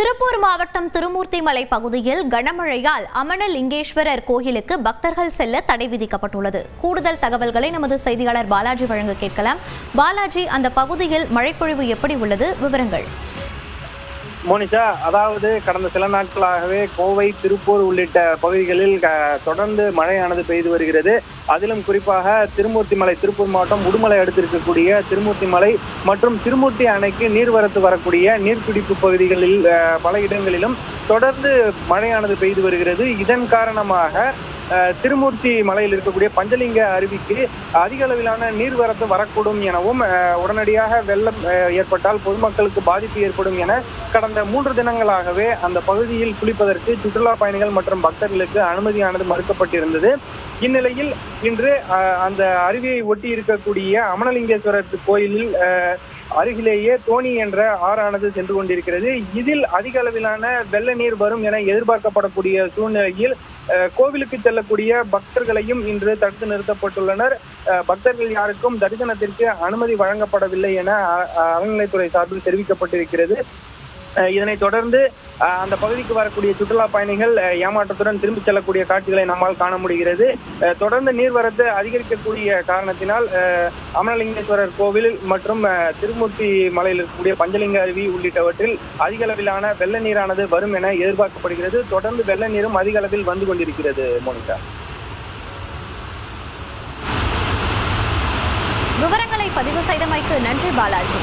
திருப்பூர் மாவட்டம் திருமூர்த்திமலை பகுதியில் கனமழையால் அமனலிங்கேஸ்வரர் கோயிலுக்கு பக்தர்கள் செல்ல தடை விதிக்கப்பட்டுள்ளது. கூடுதல் தகவல்களை நமது செய்தியாளர் பாலாஜி வழங்க கேட்கலாம். பாலாஜி, அந்த பகுதியில் மழைப்பொழிவு எப்படி உள்ளது? விவரங்கள். மோனிஷா, அதாவது கடந்த சில நாட்களாகவே கோவை, திருப்பூர் உள்ளிட்ட பகுதிகளில் தொடர்ந்து மழையானது பெய்து வருகிறது. அதிலும் குறிப்பாக திருமூர்த்திமலை, திருப்பூர் மாவட்டம் உடுமலை அடுத்து இருக்கக்கூடிய திருமூர்த்திமலை மற்றும் திருமூர்த்தி அணைக்கு நீர்வரத்து வரக்கூடிய நீர்பிடிப்பு பகுதிகளில் பல இடங்களிலும் தொடர்ந்து மழையானது பெய்து வருகிறது. இதன் காரணமாக திருமூர்த்தி மலையில் இருக்கக்கூடிய பஞ்சலிங்க அருவிக்கு அதிக அளவிலான நீர்வரத்து வரக்கூடும் எனவும் உடனடியாக வெள்ளம் ஏற்பட்டால் பொதுமக்களுக்கு பாதிப்பு ஏற்படும் என கடந்த 3 தினங்களாகவே அந்த பகுதியில் குளிப்பதற்கு சுற்றுலா பயணிகள் மற்றும் பக்தர்களுக்கு அனுமதியானது மறுக்கப்பட்டிருந்தது. இந்நிலையில் இன்று அந்த அருவியை ஒட்டி இருக்கக்கூடிய அமனலிங்கேஸ்வரர் கோயிலில் அருகிலேயே தோணி என்ற ஆறானது சென்று கொண்டிருக்கிறது. இதில் அதிக அளவிலான வெள்ள நீர் வரும் என எதிர்பார்க்கப்படக்கூடிய சூழ்நிலையில் கோவிலுக்கு செல்லக்கூடிய பக்தர்களையும் இன்று தடுத்து நிறுத்தப்பட்டுள்ளனர். பக்தர்கள் யாருக்கும் தரிசனத்திற்கு அனுமதி வழங்கப்படவில்லை என அறநிலைத்துறை சார்பில் தெரிவிக்கப்பட்டிருக்கிறது. இதனைத் தொடர்ந்து அந்த பகுதிக்கு வரக்கூடிய சுற்றுலா பயணிகள் ஏமாற்றத்துடன் திரும்பிச் செல்லக்கூடிய காட்சிகளை நம்மால் காண முடிகிறது. தொடர்ந்து நீர்வரத்து அதிகரிக்கக்கூடிய காரணத்தினால் அமனலிங்கேஸ்வரர் கோவில் மற்றும் திருமூர்த்தி மலையில் இருக்கக்கூடிய பஞ்சலிங்க அருவி உள்ளிட்டவற்றில் அதிக அளவிலான வெள்ள நீரானது வரும் என எதிர்பார்க்கப்படுகிறது. தொடர்ந்து வெள்ள நீரும் அதிக அளவில் வந்து கொண்டிருக்கிறது. மோனிகா, விவரங்களை பதிவு செய்தமைக்கு நன்றி பாலாஜி.